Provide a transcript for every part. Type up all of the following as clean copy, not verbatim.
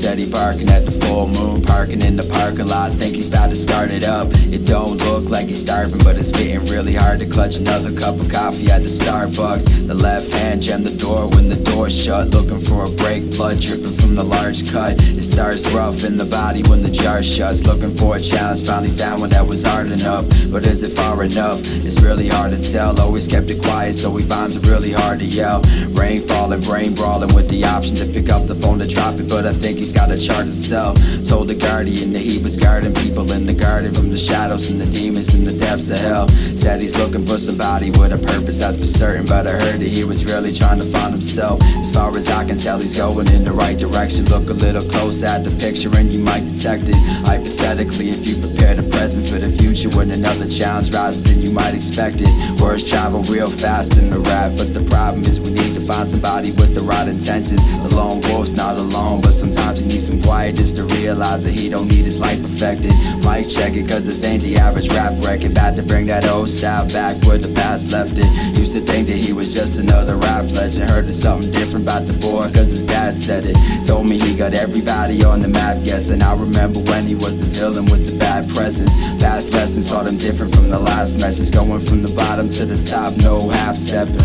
said he parking at the full moon, parking in the parking lot, think he's about to start it up. It don't look like he's starving, but it's getting really hard to clutch another cup of coffee at the Starbucks. The left hand jammed the door when the door shut, looking for a break, blood dripping from the large cut. It starts rough in the body when the jar shuts, looking for a challenge, finally found one that was hard enough. But is it far enough? It's really hard to tell. Always kept it quiet, so he finds it really hard to yell. Rain falling, brain brawling, with the option to pick up the phone to drop it, but I think he's got a charge to sell. Told the guardian that he was guarding people in the garden from the shadows and the demons in the depths of hell. Said he's looking for somebody with a purpose, that's for certain, but I heard that he was really trying to find himself. As far as I can tell, he's going in the right direction. Look a little close at the picture and you might detect it. Hypothetically, if you prepare the present for the future, when another challenge rises, then you might expect it. Words travel real fast in the rap, but the problem is we need to find somebody with the right intentions. The lone wolf's not alone, but sometimes he needs some quiet just to realize that he don't need his life perfected. Mic check it, cause this ain't the average rap record. About to bring that old style back where the past left it. Used to think that he was just another rap legend. Heard there's something different about the boy, cause his dad said it. Told me he got everybody on the map guessing. I remember when he was the villain with the bad presence. Past lessons taught him different from the last message. Going from the bottom to the top, no half stepping.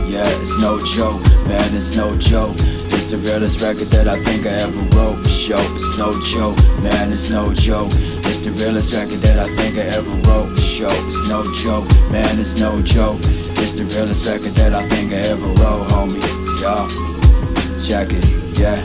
Yeah, it's no joke, man, it's no joke. It's the realest record that I think I ever wrote, for sure. It's no joke, man, it's no joke. It's the realest record that I think I ever wrote, for sure. It's no joke, man, it's no joke. It's the realest record that I think I ever wrote, homie. Yo, check it, yeah.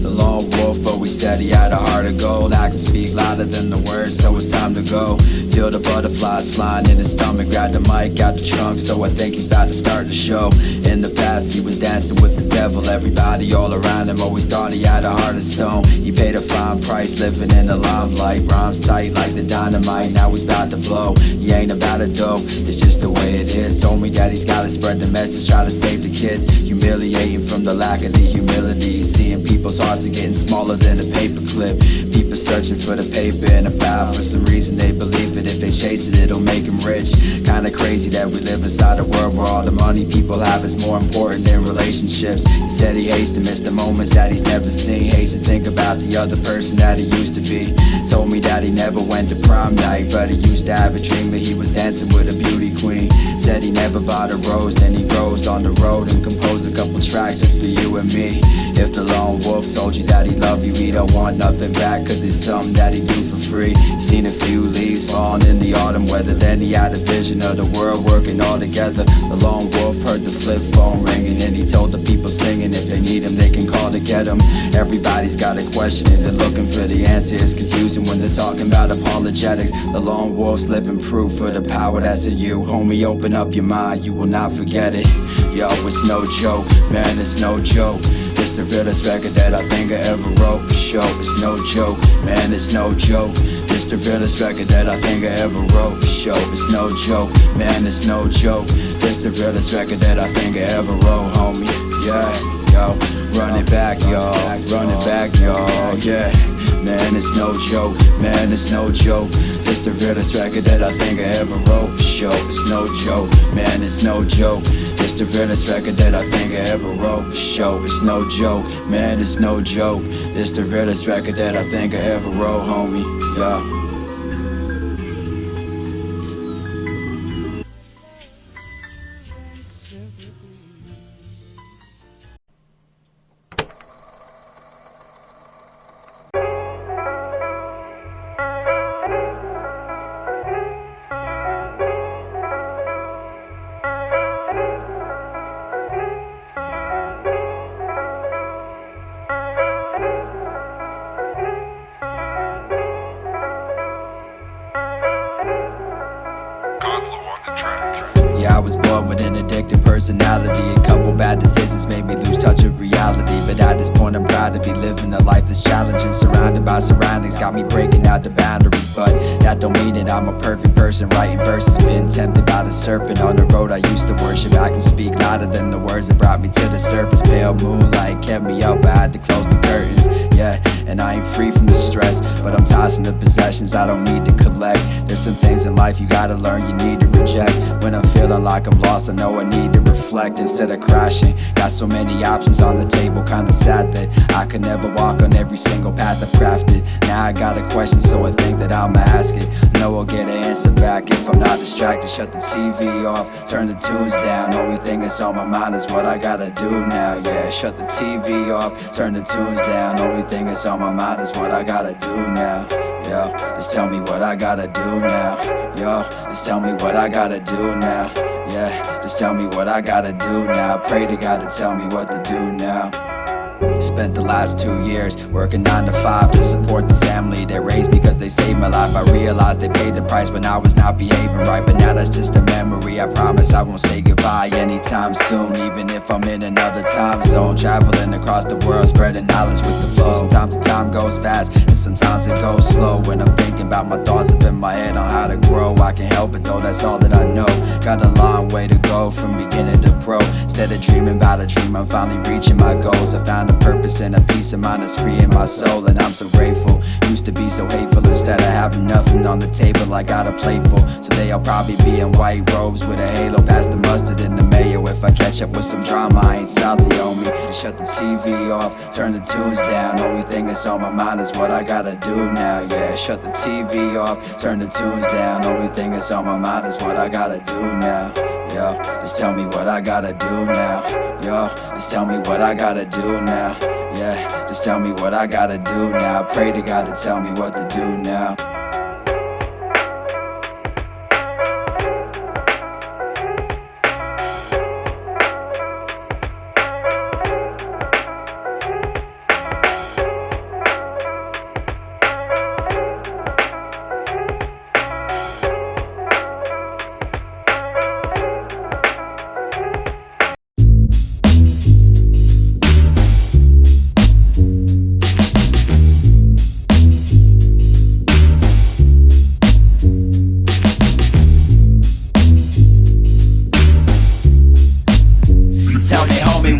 The lone wolf always said he had a heart of gold. I can speak louder than the words, so it's time to go. Feel the butterflies flying in his stomach. Grab the mic, got the trunk, so I think he's about to start the show. In the past he was dancing with the devil. Everybody all around him always thought he had a heart of stone. He paid a fine price living in the limelight. Rhymes tight like the dynamite, now he's about to blow. He ain't about it though, it's just the way it is. Told me that he's gotta spread the message, try to save the kids. Humiliating from the lack of the humility. Seeing people's hearts are getting smaller than a paper clip. People searching for the paper in a pile. For some reason they believe it, if they chase it, it'll make them rich. Kinda crazy that we live inside a world where all the money people have is more important than relationships. He said he hates to miss the moments that he's never seen. Hates to think about the other person that he used to be. Told me that he never went to prom night, but he used to have a dream that he was dancing with a beauty queen. Said he never bought a rose, then he rose on the road and composed a couple tracks just for you and me. If the lone wolf told you that he loved you, he don't want nothing back, cause it's something that he do for free. Seen a few leaves falling in the autumn weather, then he had a vision of the world working all together. The lone wolf heard the flip phone ringing, and he told the people singing if they need him they can call to get him. Everybody's got a question and they're looking for the answer. It's confusing when they're talking about apologetics. The lone wolf's living proof for the power that's in you. Homie, open up your mind, you will not forget it. Yo, it's no joke, man, it's no joke. It's the realest record that I think I ever wrote, for sure. It's no joke, man, it's no joke. It's the realest record that I think I ever wrote, for sure. It's no joke, man, it's no joke. It's the realest record that I think I ever wrote, homie. Yeah, yo, run it back, y'all, run it back, y'all, yeah. Man, it's no joke, man, it's no joke. It's the realest record that I think I ever wrote, for sure. It's no joke, man, it's no joke. It's the realest record that I think I ever wrote, for sure. It's no joke, man, it's no joke. It's the realest record that I think I ever wrote, homie, yeah. Yeah, I was born with an addicted personality. A couple bad decisions made me lose touch of reality. But at this point I'm proud to be living a life that's challenging. Surrounded by surroundings, got me breaking out the boundaries. But that don't mean that I'm a perfect person. Writing verses, been tempted by the serpent on the road I used to worship. I can speak louder than the words that brought me to the surface. Pale moonlight kept me up, I had to close the curtains. Yeah, and I ain't free from the stress, but I'm tossing the possessions I don't need to collect. There's some things in life you gotta learn, you need to reject. project. When I'm feeling like I'm lost, I know I need to reflect instead of crashing. Got so many options on the table, kinda sad that I could never walk on every single path I've crafted. Now I got a question, so I think that I'ma ask it. Know I'll get an answer back if I'm not distracted. Shut the TV off, turn the tunes down. Only thing that's on my mind is what I gotta do now. Yeah, shut the TV off, turn the tunes down. Only thing that's on my mind is what I gotta do now. Yo, just tell me what I gotta do now. Yo, just tell me what I gotta do now. Yeah, just tell me what I gotta do now. Pray to God to tell me what to do now. Spent the last 2 years working 9 to 5 to support the family they raised me, cause they saved my life. I realized they paid the price when I was not behaving right, but now that's just a memory. I promise I won't say goodbye anytime soon, even if I'm in another time zone. Traveling across the world, spreading knowledge with the flow. Sometimes the time goes fast and sometimes it goes slow. When I'm thinking about my thoughts up in my head on how to grow, I can't help it though, that's all that I know. Got a long way to go from beginning to pro. Instead of dreaming about a dream, I'm finally reaching my goals. I found a purpose and a peace of mind that's free in my soul, and I'm so grateful. Used to be so hateful, instead of having nothing on the table I got a plate full. Today I'll probably be in white robes with a halo past the mustard and the mayo. If I catch up with some drama, I ain't salty, homie. Shut the TV off, turn the tunes down. Only thing that's on my mind is what I gotta do now. Yeah, shut the TV off, turn the tunes down. Only thing that's on my mind is what I gotta do now. Yo, just tell me what I gotta do now. Yo, just tell me what I gotta do now. Yeah, just tell me what I gotta do now. Pray to God to tell me what to do now.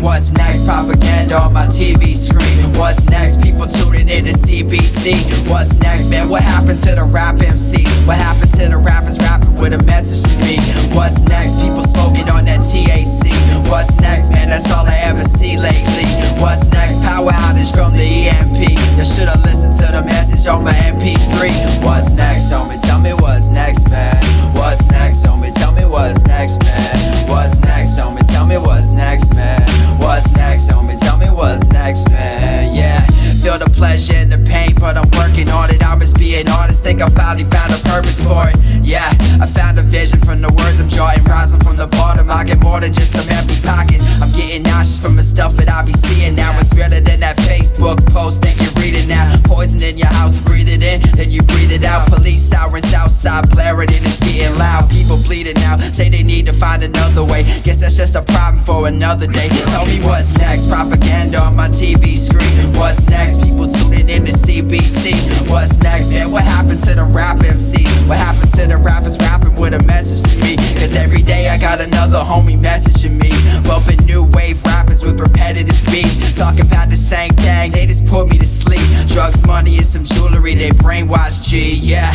What's next? Propaganda on my TV screen. What's next? People tuning in to CBC. What's next, man? What happened to the rap MCs? What happened to the rappers rapping with a message for me? What's next? People smoking on that THC. What's next, man? That's all I ever see lately. What's next? Power outage from the EMP. You should've listened to the message on my MP3. What's next, homie? Tell me what's next, man. What's next, homie? Tell me what's next, man. What's next, homie? Tell me what's next, man. What's next, homie? Tell me what's next, man. Yeah, feel the pleasure and the pain, but I'm working on it. I must be an artist, think I finally found a purpose for it. Yeah, I found a vision from the words I'm jotting. Rising from the bottom, I get more than just some empty pockets. I'm getting nauseous from the stuff that I be seeing now. It's realer than that Facebook post that you're reading now. Poison in your house, breathe it in, then you breathe it out. Police sirens outside blaring and it's getting loud. People bleeding out, say they need to find another way. Guess that's just a problem for another day. Tell me what's next? Propaganda on my TV screen. What's next? People tuning in to CBC. What's next, man? What happened to the rap MCs? What happened to the rappers rapping with a message for me? Cause every day I got another homie messaging me. Bumping new wave rappers with repetitive beats. Talking about the same thing, they just put me to sleep. Drugs, money, and some jewelry, they brainwash G. Yeah,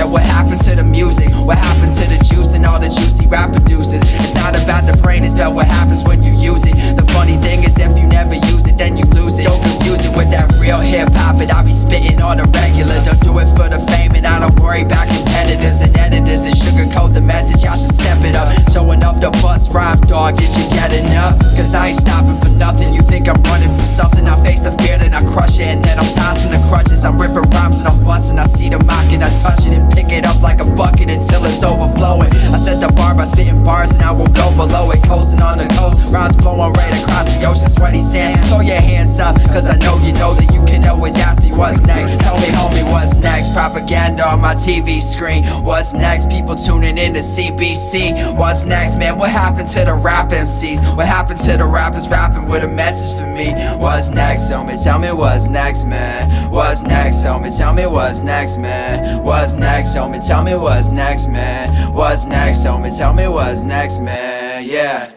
what happened to the music? What happened to the juice and all the juicy rap producers? It's not about the brain, it's about what happens when you use it. The funny thing is if you never use it, then you lose it. Don't confuse it with that real hip-hop, and I be spitting on a regular. Don't do it for the fame, and I don't worry about competitors and editors that sugarcoat the message. Y'all should step it up. Showing up the bust rhymes, dog, did you get enough? Cause I ain't stopping for nothing. You think I'm running from something? I face the fear, then I crush it, and then I'm tossing the crutches. I'm ripping rhymes and I'm busting. I see the mock and I touch it and pick it up like a bucket until it's overflowing. I set the bar by spitting bars and I won't go below it. Coasting on the coast, rhymes flowing right across the ocean. Sweaty sand, throw your hands up, cause I know you know that you can always ask me what's next. Tell me, homie, what's next? Propaganda on my TV screen. What's next? People tuning in to CBC. What's next, man? What happened to the rap MCs? What happened to the rappers rapping with a message for me? What's next, homie? Tell me what's next, man. What's next, homie? Tell me what's next, man. What's next, homie? Tell me what's next, man. What's next, homie? Tell me what's next, man. Yeah.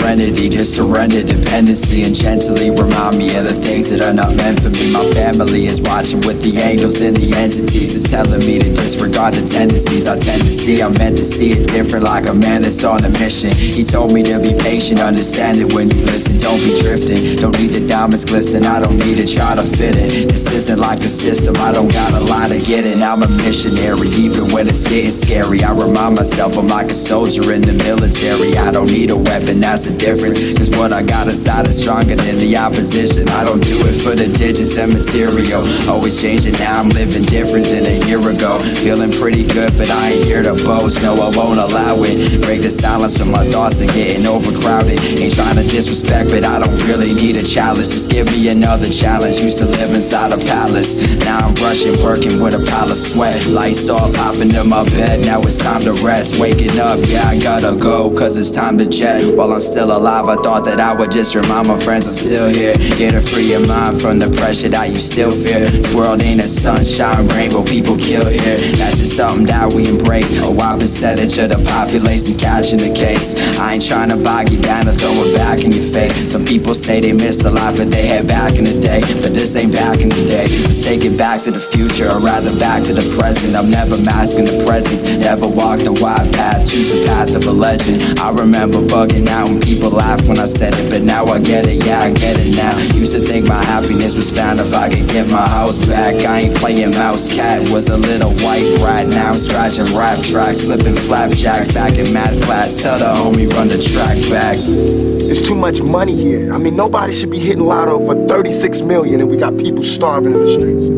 serenity, just surrender dependency and gently remind me of the things that are not meant for me. My family is watching with the angels and the entities that's telling me to disregard the tendencies I tend to see. I'm meant to see it different, like a man that's on a mission. He told me to be patient, understand it when you listen. Don't be drifting, don't need the diamonds glisten. I don't need to try to fit in. This isn't like a system, I don't got a lot to get in. I'm a missionary, even when it's getting scary. I remind myself I'm like a soldier in the military. I don't need a weapon, that's the difference. Cause what I got inside is stronger than the opposition. I don't do it for the digits and material. Always changing, now I'm living different than a year ago. Feeling pretty good, but I ain't here to boast. No, I won't allow it. Break the silence from my thoughts and getting overcrowded. Ain't trying to disrespect, but I don't really need a challenge. Just give me another challenge. Used to live inside a palace, now I'm rushing, working with a pile of sweat. Lights off, hopping to my bed, now it's time to rest. Waking up, yeah, I gotta go, cause it's time to jet. While I'm still alive, I thought that I would just remind my friends I'm still here. Here to free your mind from the pressure that you still fear. This world ain't a sunshine rainbow, people kill here. That's just something that we embrace. A wide percentage of the population's catching the case. I ain't trying to bog you down or throw it back in your face. Some people say they miss a lot, but they had back in the day. But this ain't back in the day. Let's take it back to the future, or rather back to the present. I'm never masking the presence, never walked a wide path, choose the path of a legend. I remember bugging out when people laughed when I said it, but now I get it, yeah, I get it now. Used to think my happiness was found if I could get my house back. I ain't playing mouse cat, was a little white brat. Now I'm scratching rap tracks, flipping flapjacks. Back in math class, tell the homie run the track back. There's too much money here. I mean, nobody should be hitting lotto for 36 million and we got people starving in the streets.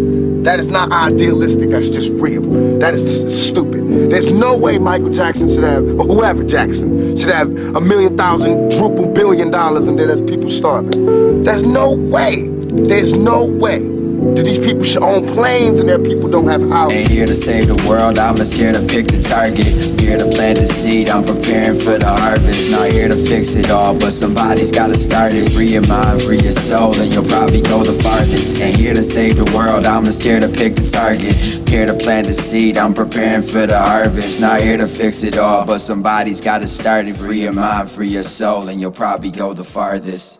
That is not idealistic, that's just real. That is just stupid. There's no way Michael Jackson should have, or whoever Jackson, should have $1 million, $1 billion and then there's people starving. There's no way. There's no way. These people should own planes and their people don't have houses. Ain't here to save the world, I'm just here to pick the target. Here to plant the seed, I'm preparing for the harvest. Not here to fix it all, but somebody's gotta start it. Free your mind, free your soul, and you'll probably go the farthest. Ain't here to save the world, I'm just here to pick the target. Here to plant the seed, I'm preparing for the harvest. Not here to fix it all, but somebody's gotta start it. Free your mind, free your soul, and you'll probably go the farthest.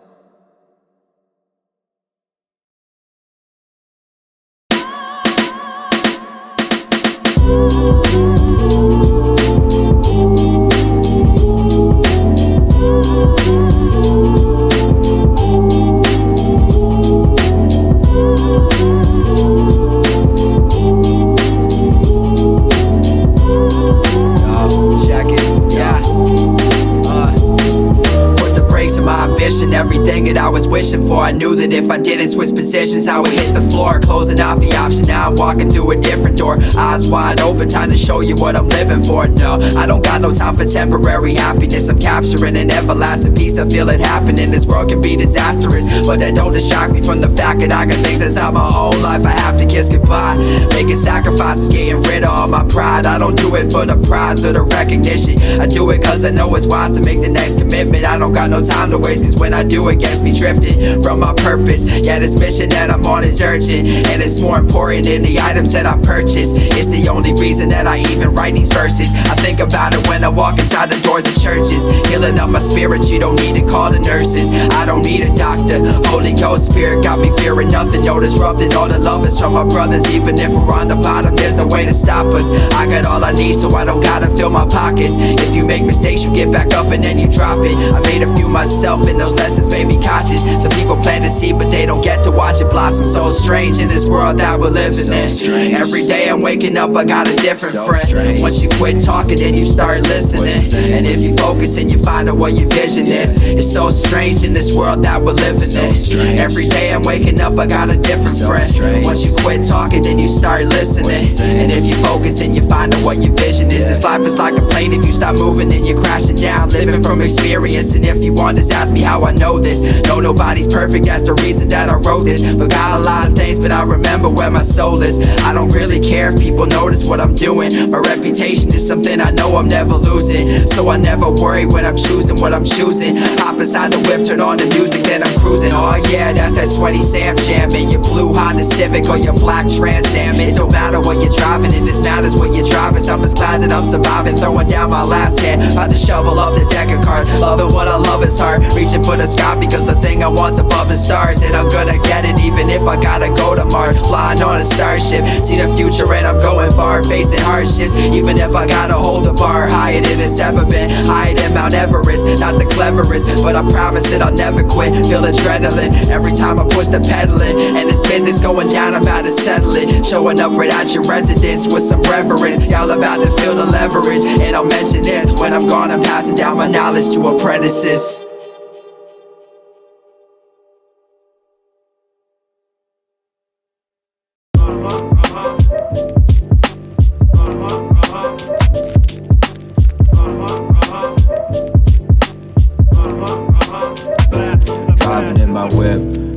Everything that I was wishing for, I knew that if I didn't switch positions I would hit the floor. Closing off the option, now I'm walking through a different door. Eyes wide open, time to show you what I'm living for. No, I don't got no time for temporary happiness. I'm capturing an everlasting peace, I feel it happening. This world can be disastrous, but that don't distract me from the fact that I got things inside my own life I have to kiss goodbye. Making sacrifices, getting rid of all my pride. I don't do it for the prize or the recognition. I do it cause I know it's wise to make the next commitment. I don't got no time to waste, cause when I do it gets me drifting from my purpose. Yeah, this mission that I'm on is urgent, and it's more important than the items that I purchase. It's the only reason that I even write these verses. I think about it when I walk inside the doors of churches. Healing up my spirit, you don't need to call the nurses. I don't need a doctor, Holy Ghost Spirit got me fearing nothing. No disrupting all the lovers from my brothers. Even if we're on the bottom, there's no way to stop us. I got all I need, so I don't gotta fill my pockets. If you make mistakes, you get back up and then you drop it. I made a few myself, and those lessons made me cautious. Some people plant a seed, but they don't get to watch it blossom. So strange in this world that we're living in. Every day I'm waking up, I got a different friend. Once you quit talking, then you start listening. And if you focus and you find out what your vision is, it's so strange in this world that we're living in. Every day I'm waking up, I got a different friend. Once you quit talking, then you start listening. And if you focus and you find out what your vision is, this life is like a plane. If you stop moving, then you're crashing down. Living from experience, and if you want, just ask me how I know this. No, nobody's perfect, that's the reason that I wrote this. Forgot a lot of things, but I remember where my soul is. I don't really care if people notice what I'm doing. My reputation is something I know I'm never losing, so I never worry when I'm choosing what I'm choosing. Hop inside the whip, turn on the music, then I'm cruising. Oh yeah, that's that sweaty Sam jamming. Your blue Honda Civic or your black Trans Am. It don't matter what you're driving, and this matters what you're driving. So I'm just glad that I'm surviving, throwing down my last hand, about to shovel up the deck of cards. Loving what I love is hard, reaching for the sky because the thing I want's above the stars. And I'm gonna get it even if I gotta go to Mars, flying on a starship. See the future and I'm going far, facing hardships. Even if I gotta hold the bar higher than it's ever been, higher than Mount Everest. Not the cleverest, but I promise that I'll never quit. Feel adrenaline every time I push the pedaling, and this business going down, I'm about to settle it. Showing up right at your residence with some reverence. Y'all about to feel the leverage, and I'll mention this when I'm gone. I'm passing down my knowledge to apprentices.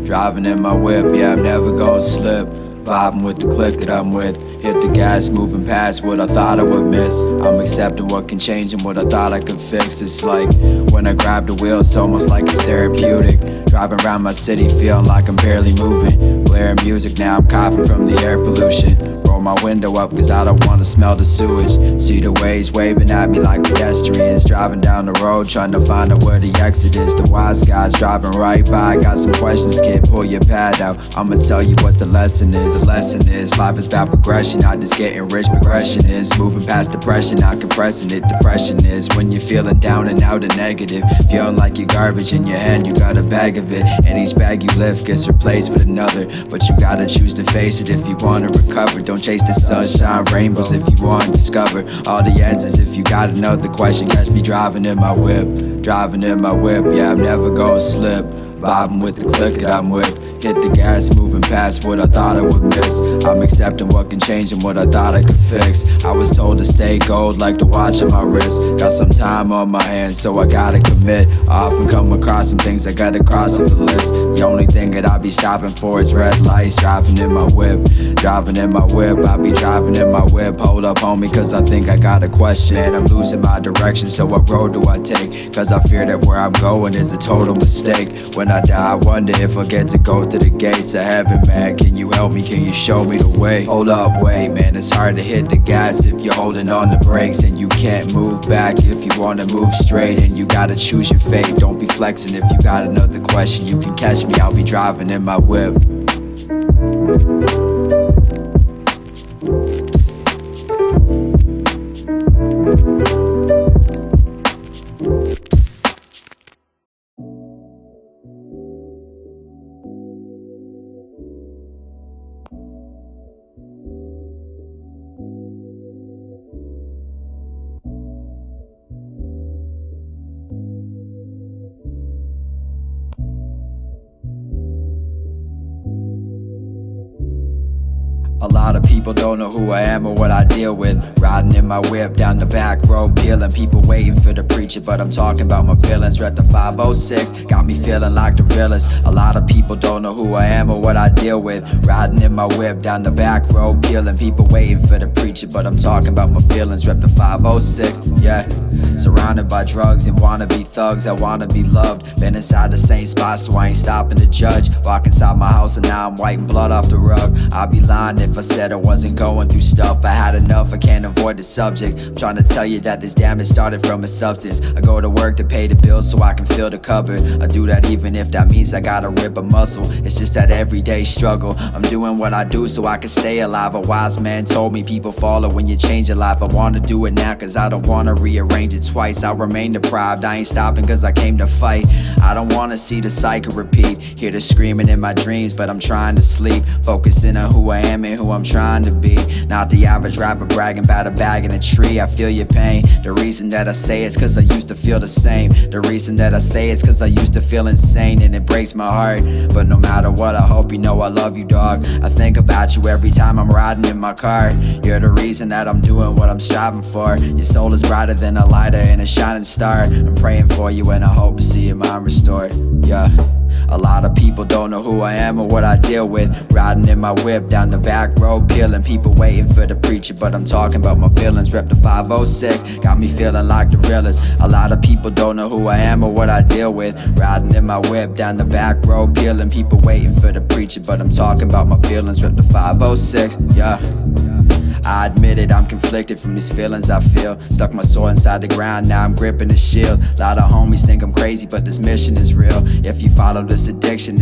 Driving in my whip, yeah, I'm never gonna slip. Vibing with the clique that I'm with. Hit the gas, moving past what I thought I would miss. I'm accepting what can change and what I thought I could fix. It's like when I grab the wheel, it's almost like it's therapeutic. Driving around my city, feeling like I'm barely moving. Blaring music, now I'm coughing from the air pollution. Roll my window up cause I don't wanna smell the sewage. See the waves waving at me like pedestrians. Driving down the road, trying to find out where the exit is. The wise guys driving right by. Got some questions, kid, pull your pad out. I'ma tell you what the lesson is. The lesson is life is about progression, not just getting rich. Progression is moving past depression, not compressing it. Depression is when you're feeling down and out and negative, feeling like you're garbage in your hand, you got a bag of it. And each bag you lift gets replaced with another. But you gotta choose to face it if you wanna recover. Don't chase the sunshine, rainbows if you wanna discover all the answers. If you got another question, catch me driving in my whip. Driving in my whip, yeah, I'm never gonna slip. Vibing with the clique that I'm with. Hit the gas, moving past what I thought I would miss. I'm accepting what can change and what I thought I could fix. I was told to stay gold like the watch on my wrist. Got some time on my hands, so I gotta commit. I often come across some things I gotta cross off the list. The only thing that I be stopping for is red lights. Driving in my whip, driving in my whip. I be driving in my whip. Hold up, homie, cause I think I got a question. I'm losing my direction, so what road do I take? Cause I fear that where I'm going is a total mistake. When I die, I wonder if I get to go to the gates of heaven, man. Can you help me? Can you show me the way? Hold up, wait, man, it's hard to hit the gas if you're holding on the brakes. And you can't move back if you wanna move straight. And you gotta choose your fate, don't be flexing. If you got another question, you can catch me, I'll be driving in my whip. A lot of people don't know who I am or what I deal with. Riding in my whip down the back road, peeling. People waiting for the preacher, but I'm talking about my feelings. Read the 506, got me feeling like the realest. A lot of people don't know who I am or what I deal with. Riding in my whip down the back road, peeling. People waiting for the preacher, but I'm talking about my feelings. Rep the 506, yeah. Surrounded by drugs and wannabe thugs, I wanna be loved. Been inside the same spot, so I ain't stopping to judge. Walk inside my house and now I'm wiping blood off the rug. I'd be lying if I said I wasn't going through stuff. I had enough, I can't avoid the subject. I'm trying to tell you that this damage started from a substance. I go to work to pay the bills so I can fill the cupboard. I do that even if that means I gotta rip a muscle. It's just that everyday struggle. I'm doing what I do so I can stay alive. A wise man told me people follow when you change your life. I wanna do it now cause I don't wanna rearrange it twice. I'll remain deprived, I ain't stopping cause I came to fight. I don't wanna see the cycle repeat. Hear the screaming in my dreams but I'm trying to sleep. Focusing on who I am and who I'm trying to be. Not the average rapper bragging about a bag in a tree. I feel your pain. The reason that I say it's cause I used to feel the same. The reason that I say it's cause I used to feel insane. And it breaks my heart, but no matter what, I hope you know I love you, dog. I think about you every time I'm riding in my car. You're the reason that I'm doing what I'm striving for. Your soul is brighter than a lighter and a shining star. I'm praying for you and I hope to see your mom story, yeah. A lot of people don't know who I am or what I deal with. Riding in my whip down the back road, killing people waiting for the preacher, but I'm talking about my feelings. Rep the 506, got me feeling like the realest. A lot of people don't know who I am or what I deal with. Riding in my whip down the back road, killing people waiting for the preacher, but I'm talking about my feelings. Rep the 506, yeah. I admit it, I'm conflicted from these feelings I feel. Stuck my sword inside the ground, now I'm gripping the shield. A lot of homies think I'm crazy, but this mission is real. If you follow this addiction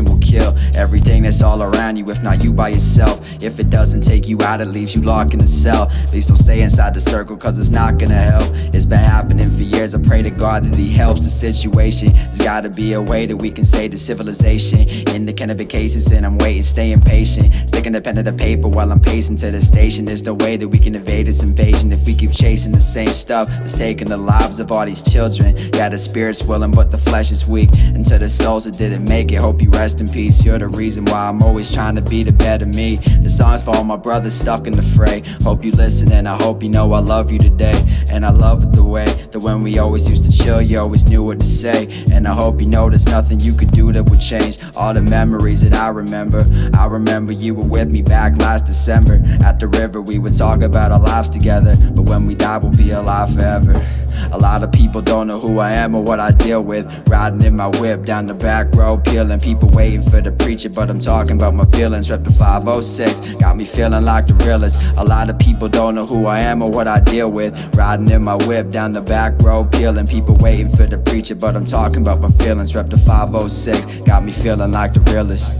will kill everything that's all around you, if not you by yourself. If it doesn't take you out, it leaves you locked in a cell. Please don't stay inside the circle, cause it's not gonna help. It's been happening for years, I pray to God that he helps the situation. There's gotta be a way that we can save the civilization. Independent cases and I'm waiting, staying patient. Sticking the pen to the paper while I'm pacing to the station. There's no way that we can evade this invasion if we keep chasing the same stuff that's taking the lives of all these children. Yeah, the spirit's willing but the flesh is weak. And to the souls that didn't make it, hope you rest in peace. You're the reason why I'm always trying to be the better me. The song's for all my brothers stuck in the fray. Hope you listen and I hope you know I love you today. And I love it the way that when we always used to chill, you always knew what to say. And I hope you know there's nothing you could do that would change all the memories that I remember. I remember you were with me back last December at the river. We would talk about our lives together, but when we die we'll be alive forever. A lot of people don't know who I am or what I deal with. Riding in my whip down the back road, killing people waiting for the preacher, but I'm talking about my feelings. Rep the 506, got me feeling like the realest. A lot of people don't know who I am or what I deal with. Riding in my whip down the back road, killing people waiting for the preacher, but I'm talking about my feelings. Rep the 506, got me feeling like the realest.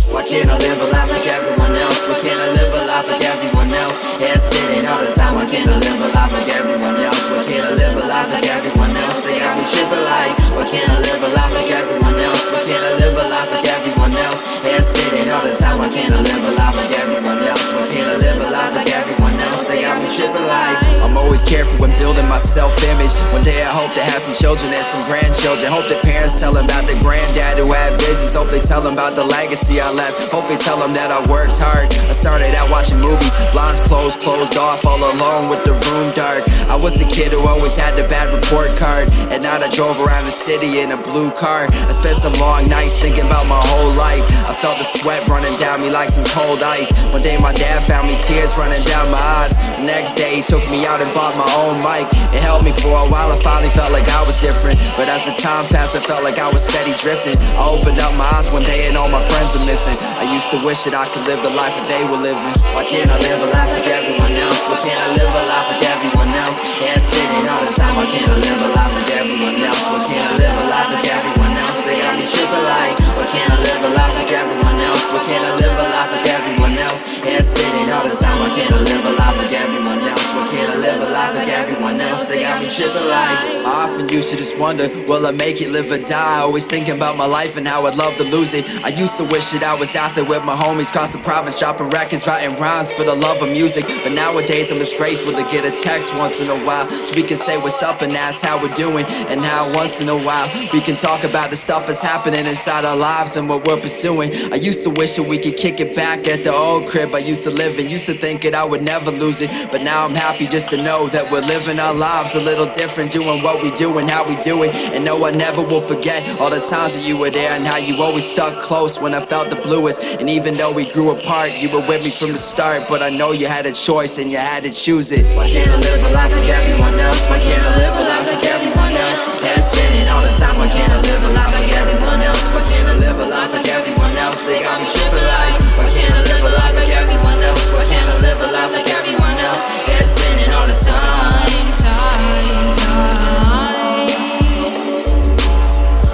Why can't I live a life like everyone else? Why can't I live a life like everyone else? Yeah, spinning all the time. Why can't I live a life like everyone else? Why can't I live a life like everyone else? They got me tripping like, why can't I live a life like everyone else? Why can't I live a life like everyone else? Yeah, spinning all the time. Why can't I live a life like everyone else? Why can't I live a life like everyone else? They got me tripping like, I'm always careful when building my self-image. One day I hope to have some children and some grandchildren. Hope the parents tell them about the granddad who had visions. Hope they tell them about the legacy I left. Hope they tell them that I worked hard. I started out watching movies, blinds closed off, all alone with the room dark. I was the kid who always had the bad report card. At night I drove around the city in a blue car. I spent some long nights thinking about my whole life. I felt the sweat running down me like some cold ice. One day my dad found me, tears running down my eyes. The next day he took me out and bought my own mic. It helped me for a while, I finally felt like I was different. But as the time passed I felt like I was steady drifting. I opened up my eyes one day and all my friends are missing. I used to wish that I could live the life that they were living. Why can't I live a life like everyone else? Why can't I live a life like everyone else? Yeah, spinning all the time. Why can't I live a life like everyone else? Why can't I live a life like everyone else? They got me tripping like, why can't I live a life like everyone else? Why can't I live a life like everyone else? Yeah, spinning all the time. Why can't I live a life like everyone else? Why can't I live a life like everyone else? They got me tripping like, I often used to just wonder, will I make it, live or die? Always thinking about my life and how I'd love to lose it. I used to wish that I was out there with my homies, across the province, dropping records, writing rhymes for the love of music. But nowadays I'm just grateful to get a text once in a while, so we can say what's up and ask how we're doing, and how once in a while we can talk about the stuff that's happening inside our lives and what we're pursuing. I used to wish that we could kick it back at the old crib I used to live in. Used to think that I would never lose it, but now I'm happy just to know that we're living our lives a little different, doing what we do and and how we do it. And no, I never will forget all the times that you were there, and how you always stuck close when I felt the bluest. And even though we grew apart, you were with me from the start. But I know you had a choice and you had to choose it. Why can't I live a life like everyone else? Why can't I live a life like everyone else? Head spinning all the time. Why can't I live a life like everyone else? Why can't I live a life like everyone else? They got me tripping like, why can't I live a life like everyone else? Why can't I live a life like everyone else? Head spinning all the time, time, time.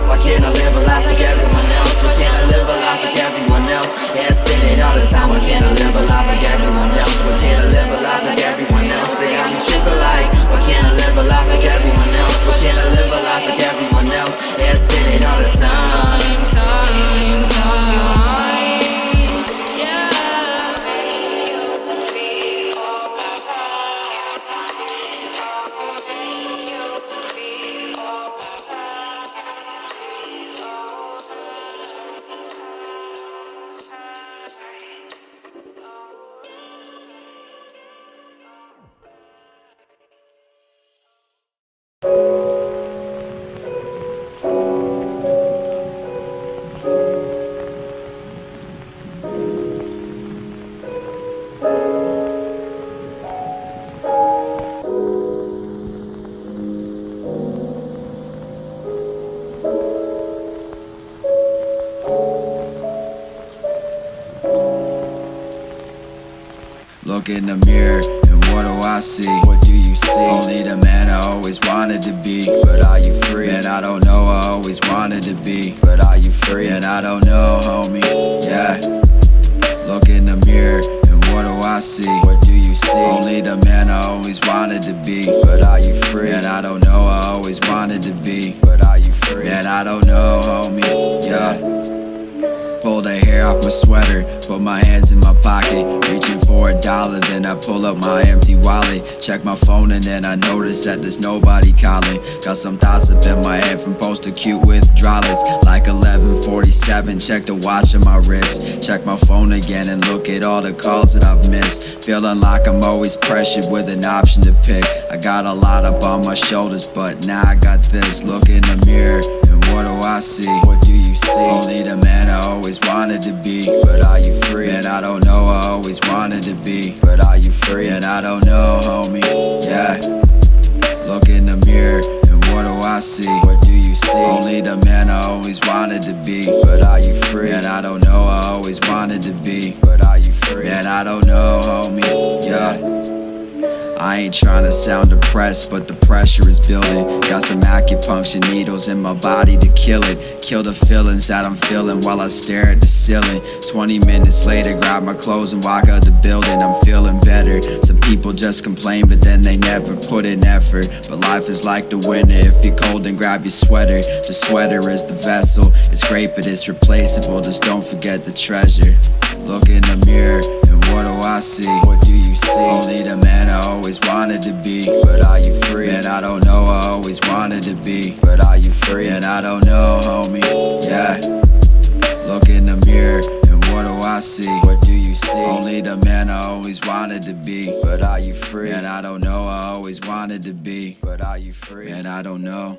Why can't I live a life like everyone else? Why can't I live a life like everyone else? Head spinning all the time. Why can't I live a life like everyone else? Why can't I live a life like everyone else? They got me tripping like, why can't I live a life like everyone else? Why can't I live a life like everyone else? Head spinning all the time, time, time. Look in the mirror, and what do I see? What do you see? Only the man I always wanted to be. But are you free? And I don't know, I always wanted to be. But are you free? And I don't know, homie, yeah. Look in the mirror, and what do I see? What do you see? Only the man I always wanted to be. But are you free? And I don't know, I always wanted to be. But are you free? And I don't know, homie, yeah. Pull the hair off my sweater, put my hands in my pocket, reaching for $1, then I pull up my empty wallet. Check my phone and then I notice that there's nobody calling. Got some thoughts up in my head from post-acute withdrawals. Like 11:47, check the watch on my wrist. Check my phone again and look at all the calls that I've missed. Feeling like I'm always pressured with an option to pick. I got a lot up on my shoulders, but now I got this. Look in the mirror, and what do I see? What do you see? Only the man I always wanted to be. But are you free? And I don't know, I always wanted to be. But are you free? And I don't know, homie, yeah. Look in the mirror, and what do I see? What do you see? Only the man I always wanted to be. But are you free? And I don't know, I always wanted to be. But are you free? And I don't know, homie, yeah. I ain't tryna sound depressed, but the pressure is building. Got some acupuncture needles in my body to kill it. Kill the feelings that I'm feeling while I stare at the ceiling. 20 minutes later, grab my clothes and walk out the building. I'm feeling better. Some people just complain, but then they never put in effort. But life is like the winter. If you're cold, then grab your sweater. The sweater is the vessel. It's great, but it's replaceable. Just don't forget the treasure. Look in the mirror, and what do I see? What do you see? Only the man I always wanted to be. But are you free? And I don't know, I always wanted to be. But are you free? And I don't know, homie, yeah. Look in the mirror, and what do I see? What do you see? Only the man I always wanted to be. But are you free? And I don't know, I always wanted to be. But are you free? And I don't know.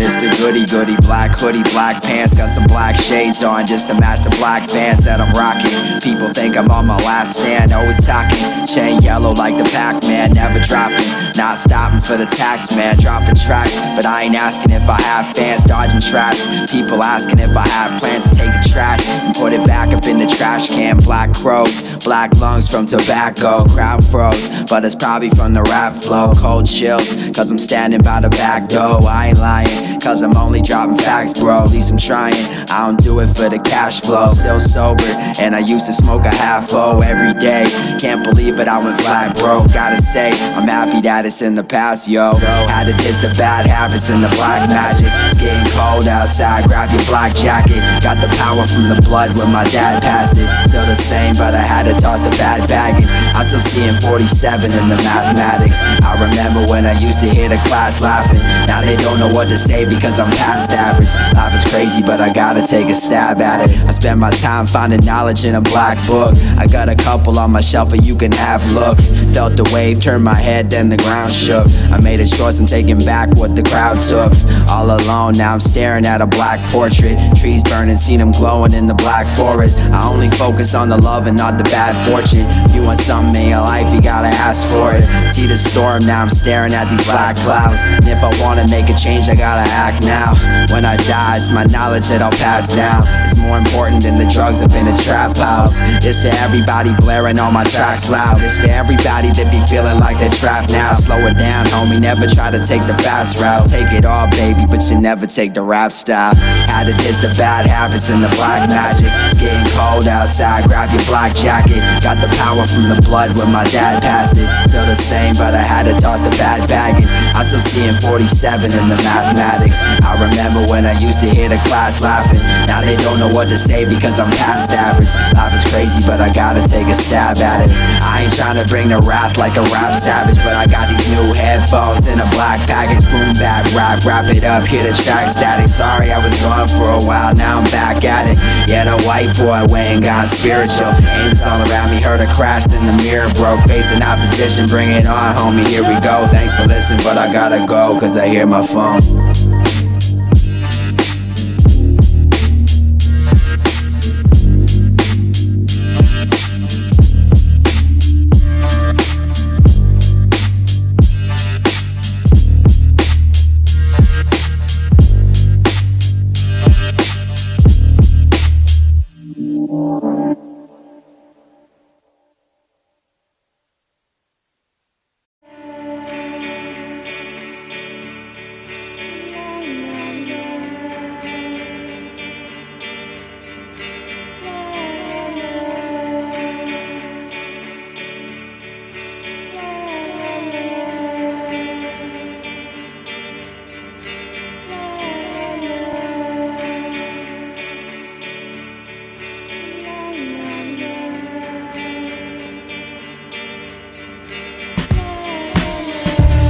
Mr. Goody Goody, black hoodie, black pants. Got some black shades on just to match the black Vans that I'm rocking. People think I'm on my last stand, always talking. Chain yellow like the Pac-Man, never dropping. Not stopping for the tax man, dropping tracks. But I ain't asking if I have fans, dodging traps. People asking if I have plans to take the trash and put it back up in the trash can. Black crows, black lungs from tobacco. Crowd froze, but it's probably from the rap flow. Cold chills, cause I'm standing by the back door. I ain't lying, cause I'm I'm only dropping facts, bro, at least I'm trying. I don't do it for the cash flow. Still sober, and I used to smoke a half-o every day. Can't believe it, I went flat broke. Gotta say, I'm happy that it's in the past, yo. Had to diss the bad habits and the black magic. It's getting cold outside, grab your black jacket. Got the power from the blood when my dad passed it. Still the same, but I had to toss the bad baggage. I'm still seeing 47 in the mathematics. I remember when I used to hear the class laughing. Now they don't know what to say because I'm past average. Life is crazy, but I gotta take a stab at it. I spend my time finding knowledge in a black book. I got a couple on my shelf and you can have look. Felt the wave, turned my head, then the ground shook. I made a choice, I'm taking back what the crowd took. All alone, now I'm staring at a black portrait. Trees burning, seen them glowing in the black forest. I only focus on the love and not the bad fortune. If you want something in your life, you gotta ask for it. See the storm, now I'm staring at these black clouds. And if I wanna make a change, I gotta act now. When I die, it's my knowledge that I'll pass down. It's more important than the drugs up in a trap house. It's for everybody blaring all my tracks loud. It's for everybody that be feeling like they're trapped now. Slow it down, homie, never try to take the fast route. Take it all, baby, but you never take the rap style. Had to diss the bad habits and the black magic. It's getting cold outside, grab your black jacket. Got the power from the blood when my dad passed it. Still the same, but I had to toss the bad baggage. I'm still seeing 47 in the mathematics. I remember when I used to hear the class laughing. Now they don't know what to say because I'm past average. Life is crazy, but I gotta take a stab at it. I ain't trying to bring the wrath like a rap savage, but I got these new headphones in a black package. Boom, back, wrap it up, hear the track static. Sorry I was gone for a while, now I'm back at it. Yeah, the white boy went and got spiritual. Angels all around me, heard a crash, then the mirror broke. Facing opposition, bring it on, homie, here we go. Thanks for listening, but I gotta go, cause I hear my phone.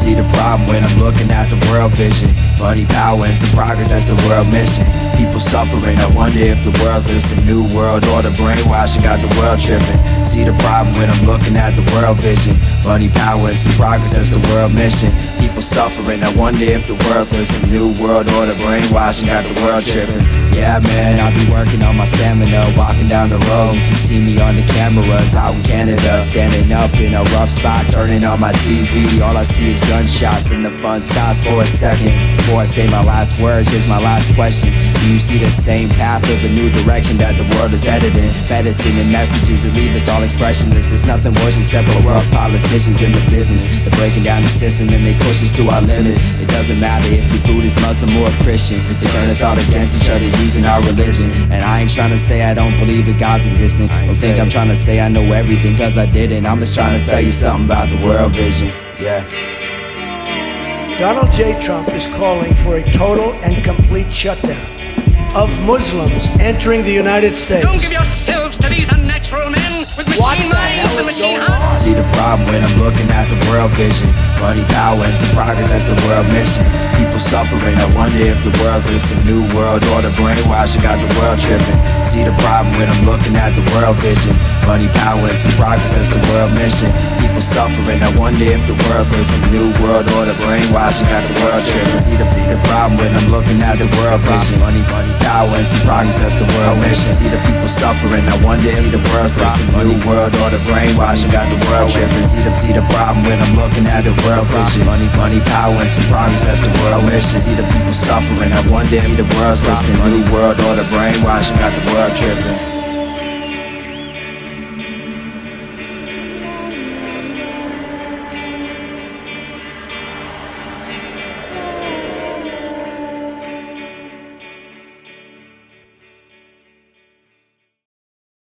See the problem when I'm looking at the world vision. Money, power, and some progress, that's the world mission. People suffering, I wonder if the world's listening. New world order, brainwashing, got the world tripping. See the problem when I'm looking at the world vision. Money, power, and some progress, that's the world mission. People suffering, I wonder if the world's listening. New world order, brainwashing, got the world tripping. Yeah, man, I be working on my stamina, walking down the road. You can see me on the cameras out in Canada, standing up in a rough spot, turning on my TV. All I see is gunshots and the fun stops for a second. Before I say my last words, here's my last question. Do you see the same path or the new direction that the world is headed in? Medicine and messages that leave us all expressionless. There's nothing worse except for world politicians in the business. They're breaking down the system and they push us to our limits. It doesn't matter if you're Buddhist, Muslim, or Christian. They turn us all against each other using our religion. And I ain't trying to say I don't believe that God's existing. Don't think I'm trying to say I know everything, cause I didn't. I'm just trying to tell you something about the world vision. Yeah. Donald J. Trump is calling for a total and complete shutdown of Muslims entering the United States. Don't give yourselves to these unnatural men with machine minds and machine hearts. See the problem when I'm looking at the world vision. Money, power, and some progress, that's the world mission. People suffering, I wonder if the world's listening. New world order, brainwashing, got the world tripping. See the problem when I'm looking at the world vision. Money, power, and some progress, that's the world mission. People suffering, I wonder if the world's listening. New world order, brainwashing, got the world tripping. See the problem when I'm looking at the world vision. Money, power, and some progress, that's the world mission. See the people suffering, I wonder if the world's listening. New world order, brainwashing, got the world tripping. See the problem when I'm looking at the world vision. Money, power, and some progress, that's the world mission. See the people suffering, I wonder if the world's listening. New world order, brainwashing, got the world tripping.